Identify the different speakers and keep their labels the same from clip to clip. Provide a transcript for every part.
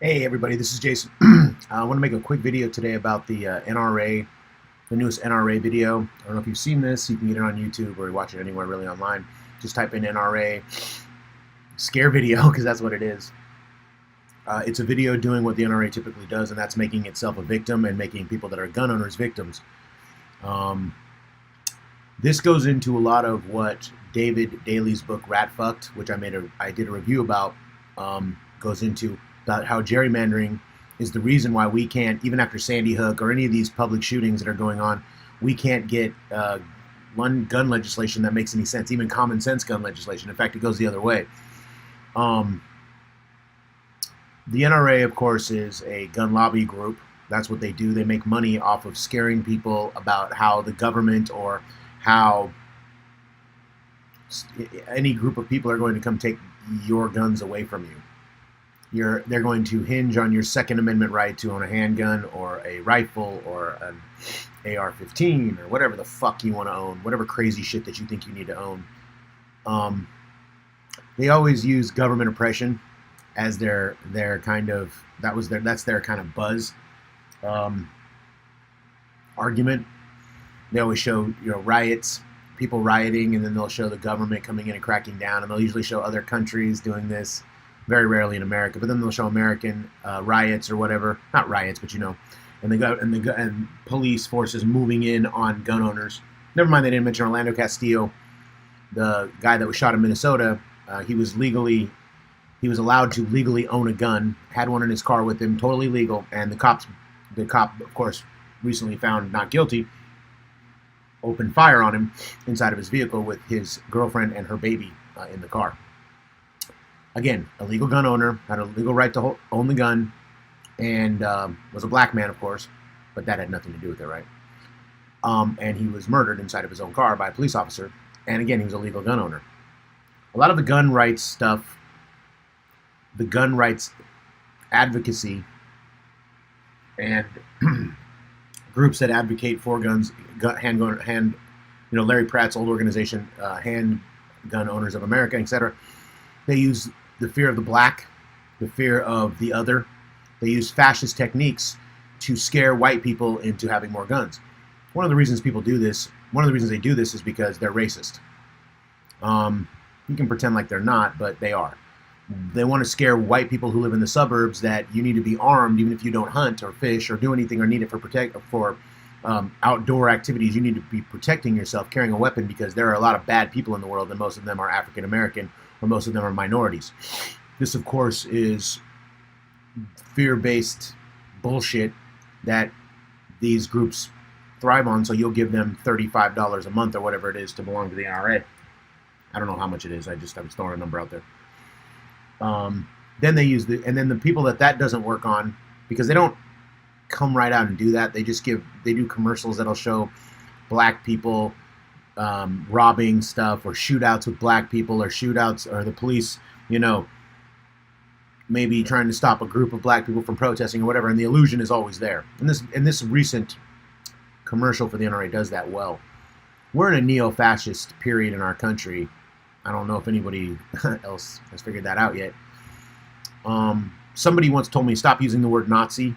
Speaker 1: Hey everybody, this is Jason. I want to make a quick video today about the NRA, the newest NRA video. I don't know if you've seen this. You can get it on YouTube or watch it anywhere really online. Just type in NRA scare video because that's what it is. It's a video doing what the NRA typically does, and that's making itself a victim and making people that are gun owners victims. This goes into a lot of what David Daly's book Rat Fucked, which I did a review about, goes into. About how gerrymandering is the reason why we can't, even after Sandy Hook or any of these public shootings that are going on, we can't get one gun legislation that makes any sense, even common sense gun legislation. In fact, it goes the other way. The NRA, of course, is a gun lobby group. That's what they do. They make money off of scaring people about how the government or how any group of people are going to come take your guns away from you. They're going to hinge on your Second Amendment right to own a handgun or a rifle or an AR-15 or whatever the fuck you want to own, whatever crazy shit that you think you need to own. They always use government oppression as their kind of that's their kind of buzz argument. They always show riots, people rioting, and then they'll show the government coming in and cracking down, and they'll usually show other countries doing this. Very rarely in America, but then they'll show American riots or whatever, not riots, but and police forces moving in on gun owners. Never mind, they didn't mention Orlando Castillo, the guy that was shot in Minnesota. He was allowed to legally own a gun, had one in his car with him, totally legal, and the cop, of course, recently found not guilty, opened fire on him inside of his vehicle with his girlfriend and her baby in the car. Again, a legal gun owner, had a legal right to own the gun, and was a black man, of course, but that had nothing to do with it, right? And he was murdered inside of his own car by a police officer, and again, he was a legal gun owner. A lot of the gun rights stuff, the gun rights advocacy, and groups that advocate for guns, Larry Pratt's old organization, Handgun Owners of America, etc., they use the fear of the black, the fear of the other. They use fascist techniques to scare white people into having more guns. One of the reasons people do this, one of the reasons they do this is because they're racist. You can pretend like they're not, but they are. They want to scare white people who live in the suburbs that you need to be armed even if you don't hunt or fish or do anything or need it for outdoor activities. You need to be protecting yourself, carrying a weapon, because there are a lot of bad people in the world, and most of them are African American, or most of them are minorities. This, of course, is fear-based bullshit that these groups thrive on, so you'll give them $35 a month or whatever it is to belong to the NRA. I don't know how much it is. I was throwing a number out there. Then they use and then the people that doesn't work on, because they don't come right out and do that. They do commercials that'll show black people robbing stuff, or shootouts with black people, or shootouts, or the police, maybe trying to stop a group of black people from protesting or whatever, and the illusion is always there. And this recent commercial for the NRA does that well. We're in a neo-fascist period in our country. I don't know if anybody else has figured that out yet. Somebody once told me, stop using the word Nazi,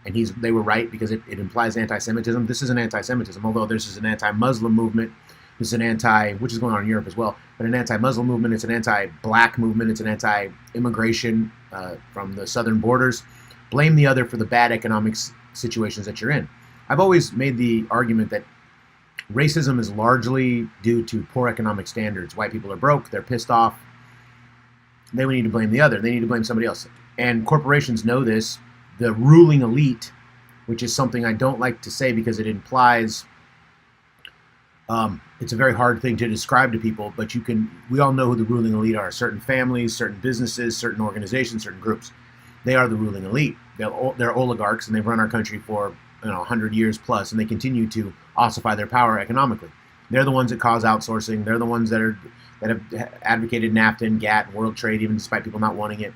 Speaker 1: and they were right, because it implies anti-Semitism. This isn't anti-Semitism, although this is an anti-Muslim movement. This is which is going on in Europe as well, but an anti-Muslim movement. It's an anti-black movement. It's an anti-immigration from the southern borders. Blame the other for the bad economic situations that you're in. I've always made the argument that racism is largely due to poor economic standards. White people are broke. They're pissed off. They would need to blame the other. They need to blame somebody else. And corporations know this. The ruling elite, which is something I don't like to say because it implies it's a very hard thing to describe to people, but we all know who the ruling elite are. Certain families, certain businesses, certain organizations, certain groups. They are the ruling elite. They're oligarchs, and they've run our country for 100 years plus, and they continue to ossify their power economically. They're the ones that cause outsourcing. They're the ones that have advocated NAFTA and GATT and world trade, even despite people not wanting it.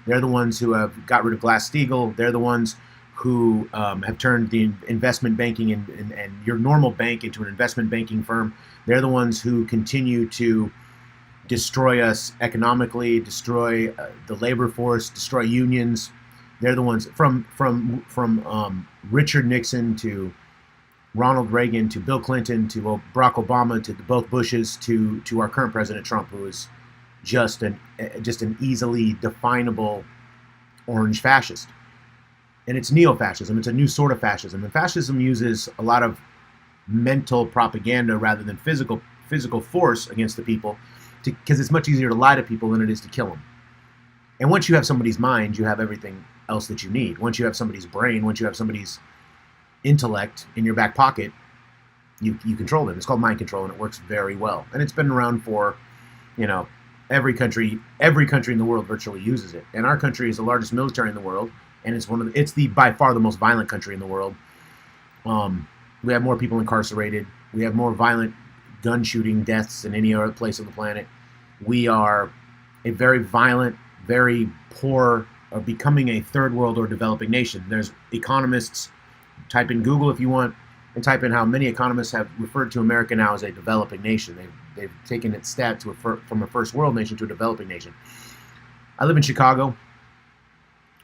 Speaker 1: They're the ones who have got rid of Glass-Steagall. They're the ones who have turned the investment banking and your normal bank into an investment banking firm. They're the ones who continue to destroy us economically, destroy the labor force, destroy unions, They're the ones from Richard Nixon to Ronald Reagan to Bill Clinton to Barack Obama to both Bushes to our current president Trump, who is just an easily definable orange fascist. And it's neo-fascism. It's a new sort of fascism. And fascism uses a lot of mental propaganda rather than physical force against the people, because it's much easier to lie to people than it is to kill them. And once you have somebody's mind, you have everything else that you need. Once you have somebody's brain, once you have somebody's intellect in your back pocket, you control them. It's called mind control, and it works very well. And it's been around for, every country in the world virtually uses it. And our country is the largest military in the world, and it's by far the most violent country in the world. We have more people incarcerated. We have more violent gun shooting deaths than any other place on the planet. We are a very violent, very poor, or becoming a third world or developing nation. There's economists, type in Google if you want, and type in how many economists have referred to America now as a developing nation. They've taken its step from a first world nation to a developing nation. I live in Chicago,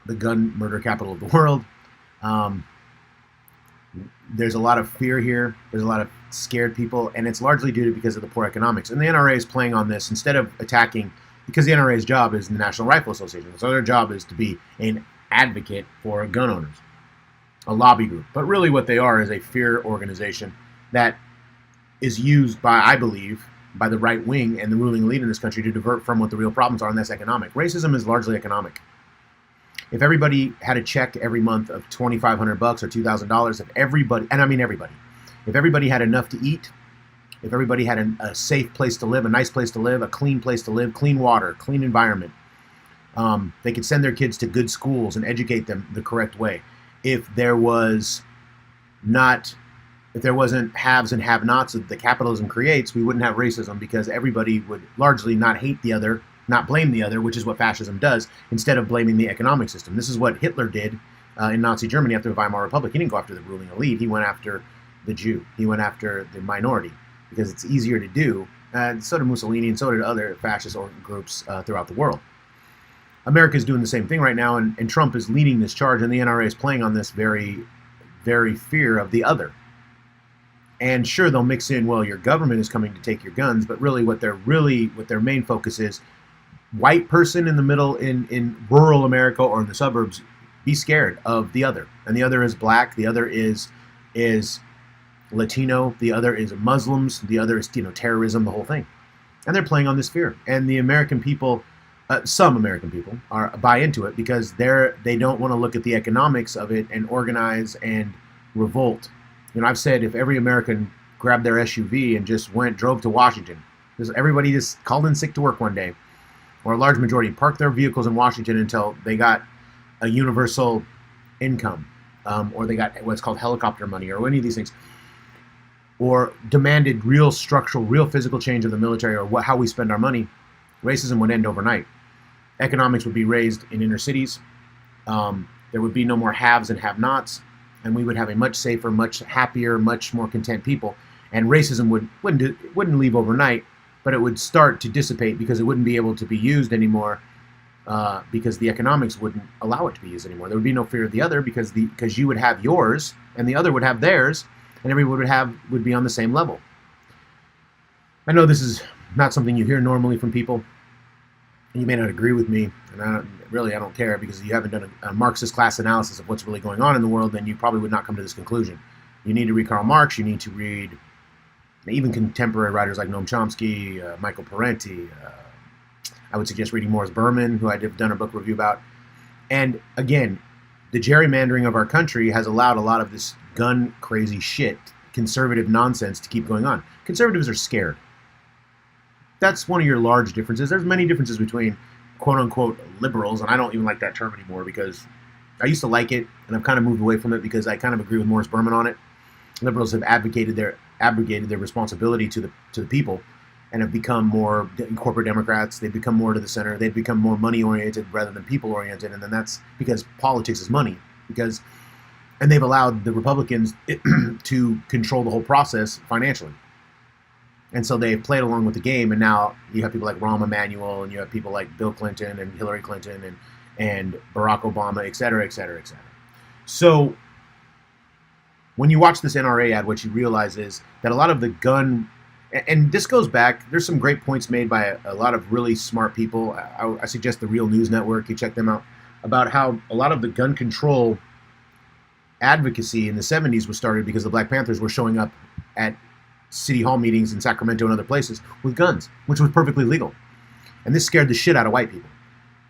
Speaker 1: the gun murder capital of the world. There's a lot of fear here. There's a lot of scared people, and it's largely because of the poor economics. And the NRA is playing on this instead of attacking, because the NRA's job is the National Rifle Association. So their job is to be an advocate for gun owners, a lobby group. But really what they are is a fear organization that is used by, I believe, by the right wing and the ruling elite in this country to divert from what the real problems are, and that's economic. Racism is largely economic. If everybody had a check every month of $2,500 or $2,000, if everybody, and I mean everybody, if everybody had enough to eat, if everybody had a safe place to live, a nice place to live, a clean place to live, clean water, clean environment, they could send their kids to good schools and educate them the correct way. If there wasn't haves and have-nots that the capitalism creates, we wouldn't have racism, because everybody would largely not hate the other, not blame the other, which is what fascism does, instead of blaming the economic system. This is what Hitler did in Nazi Germany after the Weimar Republic. He didn't go after the ruling elite. He went after the Jew. He went after the minority, because it's easier to do. So did Mussolini, and so did other fascist groups throughout the world. America is doing the same thing right now, and Trump is leading this charge, and the NRA is playing on this very, very fear of the other. And sure, they'll mix in, well, your government is coming to take your guns, but really what their main focus is, white person in the middle, in rural America or in the suburbs, be scared of the other. And the other is black, the other is Latino, the other is Muslims, the other is terrorism, the whole thing. And they're playing on this fear. And the American people, some American people, buy into it, because they don't want to look at the economics of it and organize and revolt. I've said, if every American grabbed their SUV and just drove to Washington, everybody just called in sick to work one day, or a large majority parked their vehicles in Washington until they got a universal income, or they got what's called helicopter money, or any of these things, or demanded real structural, real physical change of the military, or how we spend our money, racism would end overnight. Economics would be raised in inner cities. There would be no more haves and have-nots, and we would have a much safer, much happier, much more content people. And racism wouldn't leave overnight, but it would start to dissipate, because it wouldn't be able to be used anymore, because the economics wouldn't allow it to be used anymore. There would be no fear of the other, because you would have yours and the other would have theirs, and everyone would be on the same level. I know this is not something you hear normally from people, and you may not agree with me, and I don't care, because you haven't done a Marxist class analysis of what's really going on in the world, then you probably would not come to this conclusion. You need to read Karl Marx, you need to read even contemporary writers like Noam Chomsky, Michael Parenti. I would suggest reading Morris Berman, who I've done a book review about. And again, the gerrymandering of our country has allowed a lot of this gun crazy shit, conservative nonsense, to keep going on. Conservatives are scared. That's one of your large differences. There's many differences between quote-unquote liberals, and I don't even like that term anymore, because I used to like it, and I've kind of moved away from it, because I kind of agree with Morris Berman on it. Liberals have abrogated their responsibility to the people, and have become more corporate Democrats. They've become more to the center. They've become more money-oriented rather than people-oriented, and then that's because politics is money. And they've allowed the Republicans to control the whole process financially. And so they've played along with the game, and now you have people like Rahm Emanuel, and you have people like Bill Clinton and Hillary Clinton and Barack Obama, et cetera, et cetera, et cetera. So when you watch this NRA ad, what you realize is that a lot of the gun, and this goes back, there's some great points made by a lot of really smart people. I suggest the Real News Network, you check them out, about how a lot of the gun control advocacy in the 70s was started because the Black Panthers were showing up at city hall meetings in Sacramento and other places with guns, which was perfectly legal. And this scared the shit out of white people.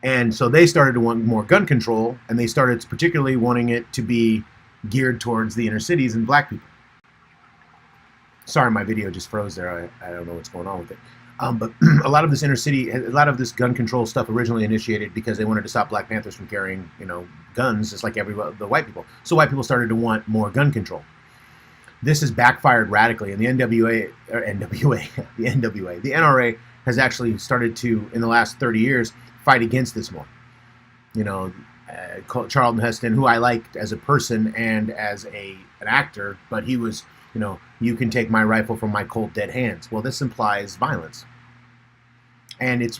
Speaker 1: And so they started to want more gun control, and they started particularly wanting it to be geared towards the inner cities and black people. Sorry, my video just froze there. I don't know what's going on with it. But a lot of this inner city, a lot of this gun control stuff originally initiated because they wanted to stop Black Panthers from carrying, guns, just like the white people. So white people started to want more gun control. This has backfired radically, and the NRA has actually started to, in the last 30 years, fight against this more. Charlton Heston, who I liked as a person and as an actor, but he was, you can take my rifle from my cold dead hands. Well, this implies violence. And it's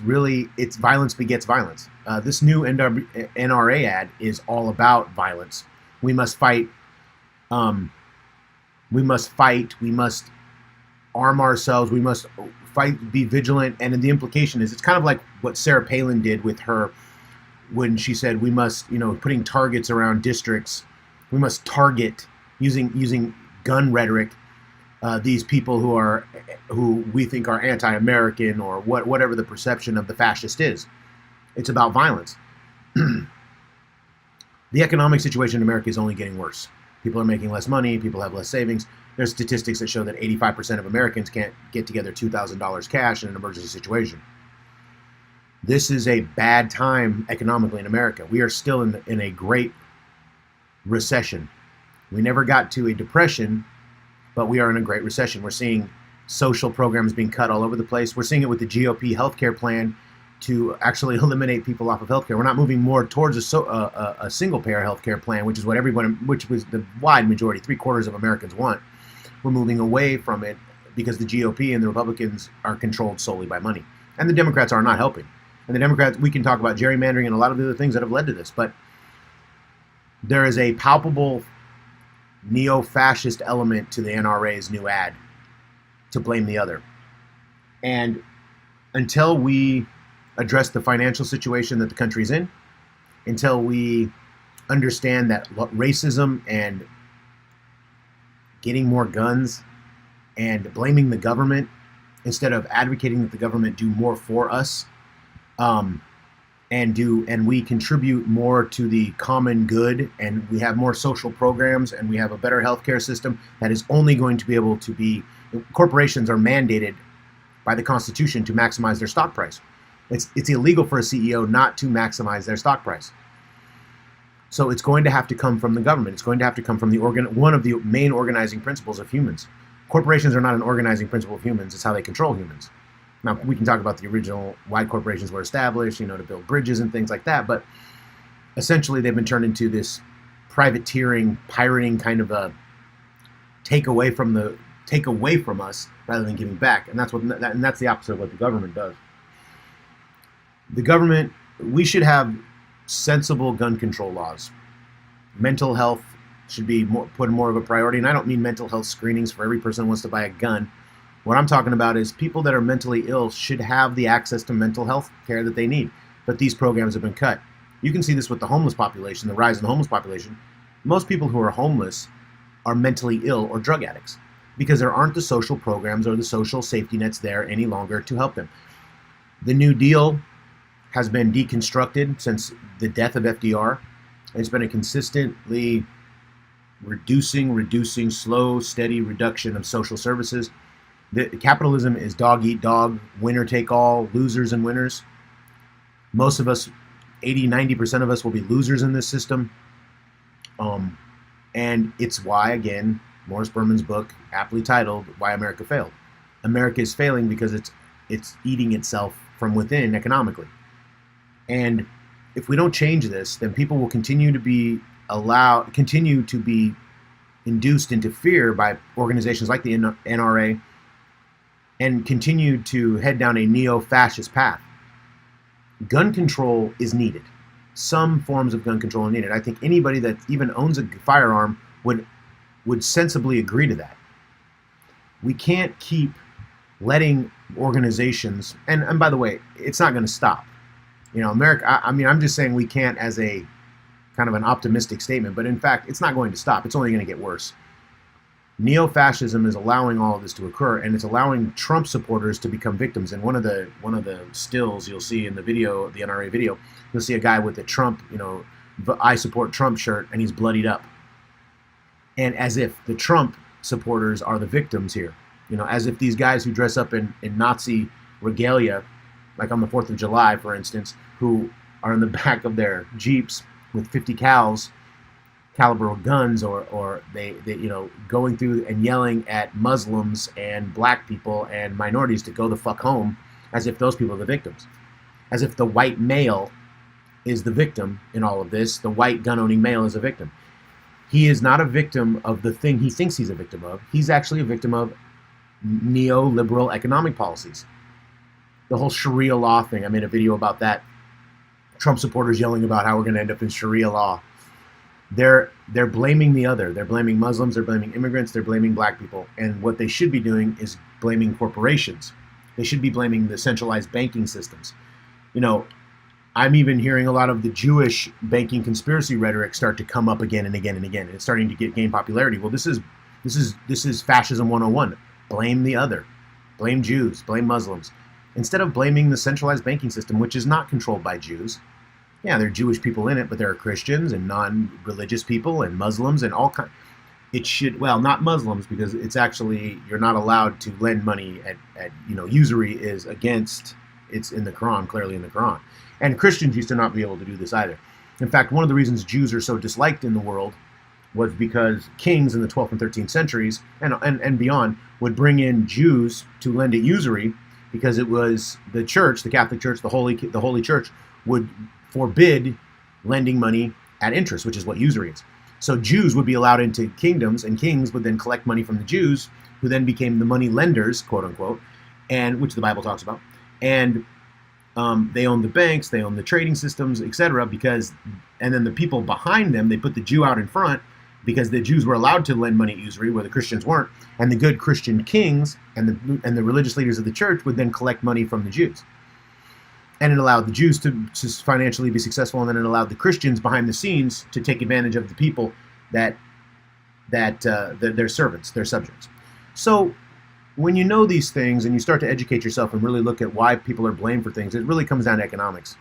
Speaker 1: violence begets violence. This new NRA ad is all about violence. We must fight. We must arm ourselves. We must fight, be vigilant. And the implication is, it's kind of like what Sarah Palin did with her, when she said we must, putting targets around districts. We must target using gun rhetoric, these people who we think are anti-American, or whatever the perception of the fascist is. It's about violence. The economic situation in America is only getting worse. People are making less money. People have less savings. There's statistics that show that 85% of Americans can't get together $2,000 cash in an emergency situation. This is a bad time economically in America. We are still in a great recession. We never got to a depression, but we are in a great recession. We're seeing social programs being cut all over the place. We're seeing it with the GOP healthcare plan to actually eliminate people off of healthcare. We're not moving more towards a single-payer healthcare plan, which is what which was the wide majority, 3/4 of Americans want. We're moving away from it because the GOP and the Republicans are controlled solely by money, and the Democrats are not helping. And the Democrats, we can talk about gerrymandering and a lot of the other things that have led to this, but there is a palpable neo-fascist element to the NRA's new ad to blame the other. And until we address the financial situation that the country's in, until we understand that racism and getting more guns and blaming the government instead of advocating that the government do more for us, and we contribute more to the common good, and we have more social programs, and we have a better healthcare system that is only going to be able to be. Corporations are mandated by the Constitution to maximize their stock price. It's illegal for a CEO not to maximize their stock price. So it's going to have to come from the government. It's going to have to come from one of the main organizing principles of humans. Corporations are not an organizing principle of humans. It's how they control humans. Now, we can talk about the original why corporations were established, to build bridges and things like that. But essentially, they've been turned into this privateering, pirating kind of a take away from us rather than giving back. And that's the opposite of what the government does. The government, we should have sensible gun control laws. Mental health should be put more of a priority. And I don't mean mental health screenings for every person who wants to buy a gun. What I'm talking about is people that are mentally ill should have the access to mental health care that they need. But these programs have been cut. You can see this with the homeless population, the rise in the homeless population. Most people who are homeless are mentally ill or drug addicts because there aren't the social programs or the social safety nets there any longer to help them. The New Deal has been deconstructed since the death of FDR. It's been a consistently reducing, slow, steady reduction of social services. Capitalism is dog eat dog, winner take all, losers and winners. Most of us, 80-90% of us will be losers in this system. And it's why, again, Morris Berman's book, aptly titled, Why America Failed. America is failing because it's eating itself from within economically. And if we don't change this, then people will continue to be induced into fear by organizations like the NRA, and continue to head down a neo-fascist path. Gun control is needed. some forms of gun control are needed. I think anybody that even owns a firearm would sensibly agree to that. We can't keep letting organizations, and by the way, it's not going to stop. You know, America, I mean, I'm just saying we can't as a kind of an optimistic statement, but in fact, it's not going to stop. It's only going to get worse. Neo-fascism is allowing all of this to occur, and it's allowing Trump supporters to become victims. And one of the stills you'll see in the video, the NRA video, you'll see a guy with a Trump, you know, I support Trump shirt, and he's bloodied up. And as if the Trump supporters are the victims here. You know, as if these guys who dress up in Nazi regalia, like on the 4th of July, for instance, who are in the back of their Jeeps with 50 caliber guns, or they you know, going through and yelling at Muslims and black people and minorities to go the fuck home, as if those people are the victims. As if the white male is the victim in all of this. The white gun-owning male is a victim. He is not a victim of the thing he thinks he's a victim of. He's actually a victim of neoliberal economic policies. The whole Sharia law thing, I made a video about that. Trump supporters yelling about how we're going to end up in Sharia law. They're blaming the other. They're blaming Muslims, they're blaming immigrants, they're blaming black people. And what they should be doing is blaming corporations. They should be blaming the centralized banking systems. You know, I'm even hearing a lot of the Jewish banking conspiracy rhetoric start to come up again and again and again. It's starting to gain popularity. Well, this is fascism 101. Blame the other. Blame Jews, blame Muslims. Instead of blaming the centralized banking system, which is not controlled by Jews. Yeah, there are Jewish people in it, but there are Christians and non-religious people and Muslims and all kinds. It should, well, not Muslims, because it's actually, you're not allowed to lend money at you know, usury is against, it's in the Quran, clearly in the Quran. And Christians used to not be able to do this either. In fact, one of the reasons Jews are so disliked in the world was because kings in the 12th and 13th centuries and beyond would bring in Jews to lend at usury, because it was the church, the Catholic Church, the Holy Church would forbid lending money at interest, which is what usury is. So Jews would be allowed into kingdoms, and kings would then collect money from the Jews, who then became the money lenders, quote unquote, and which the Bible talks about. And they owned the banks, they owned the trading systems, etc. And then the people behind them, they put the Jew out in front, because the Jews were allowed to lend money at usury where the Christians weren't, and the good Christian kings and the religious leaders of the church would then collect money from the Jews. And it allowed the Jews to financially be successful, and then it allowed the Christians behind the scenes to take advantage of the people that their servants, their subjects. So when you know these things and you start to educate yourself and really look at why people are blamed for things, it really comes down to economics.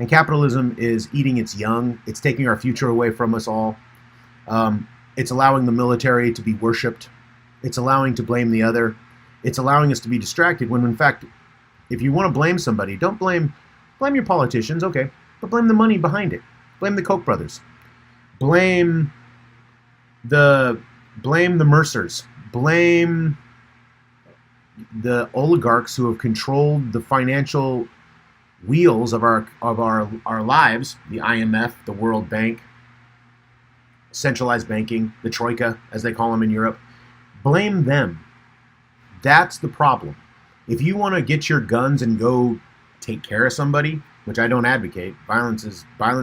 Speaker 1: And capitalism is eating its young. It's taking our future away from us all. It's allowing the military to be worshipped. It's allowing to blame the other. It's allowing us to be distracted when, in fact, if you want to blame somebody, don't blame your politicians, okay, but blame the money behind it. Blame the Koch brothers. Blame the Mercers. Blame the oligarchs who have controlled the financial wheels of our lives, the IMF, the World Bank, centralized banking, the Troika, as they call them in Europe. Blame them. That's the problem. If you want to get your guns and go take care of somebody, which I don't advocate, violence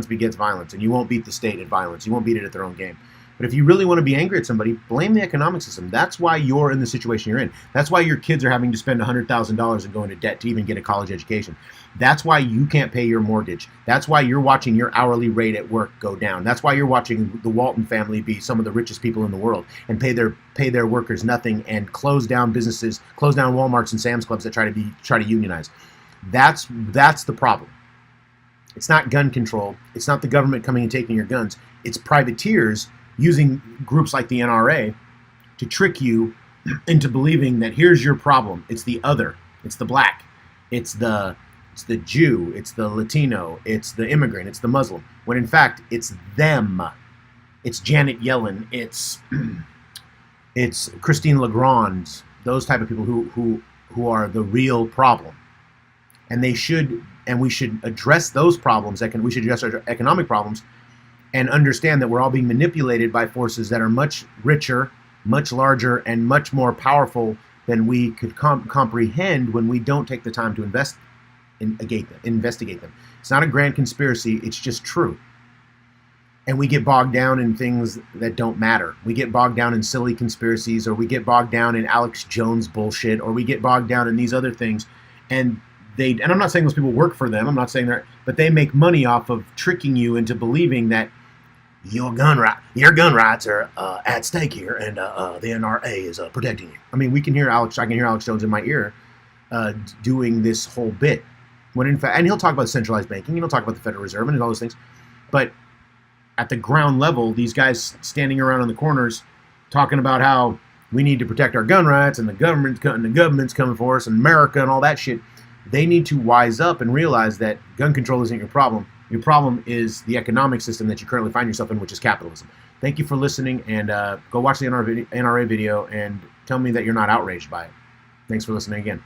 Speaker 1: begets violence, and you won't beat the state at violence. You won't beat it at their own game. But if you really want to be angry at somebody, blame the economic system. That's why you're in the situation you're in. That's why your kids are having to spend $100,000 and go into debt to even get a college education. That's why you can't pay your mortgage. That's why you're watching your hourly rate at work go down. That's why you're watching the Walton family be some of the richest people in the world and pay their workers nothing and close down businesses, close down Walmarts and Sam's Clubs that try to unionize. That's the problem. It's not gun control. It's not the government coming and taking your guns. It's privateers using groups like the NRA to trick you into believing that here's your problem. It's the other. It's the black. It's the Jew. It's the Latino. It's the immigrant. It's the Muslim. When in fact, it's them. It's Janet Yellen. It's Christine Legrand. Those type of people who are the real problem. And we should address those problems. We should address our economic problems and understand that we're all being manipulated by forces that are much richer, much larger, and much more powerful than we could comprehend when we don't take the time to investigate them. It's not a grand conspiracy. It's just true. And we get bogged down in things that don't matter. We get bogged down in silly conspiracies, or we get bogged down in Alex Jones bullshit, or we get bogged down in these other things. And I'm not saying those people work for them. I'm not saying that, but they make money off of tricking you into believing that your gun rights are at stake here, and the NRA is protecting you. I mean, I can hear Alex Jones in my ear doing this whole bit, when in fact, and he'll talk about centralized banking, and he'll talk about the Federal Reserve and all those things, but at the ground level, these guys standing around in the corners talking about how we need to protect our gun rights, and the government's coming for us, and America and all that shit. They need to wise up and realize that gun control isn't your problem. Your problem is the economic system that you currently find yourself in, which is capitalism. Thank you for listening, and go watch the NRA video and tell me that you're not outraged by it. Thanks for listening again.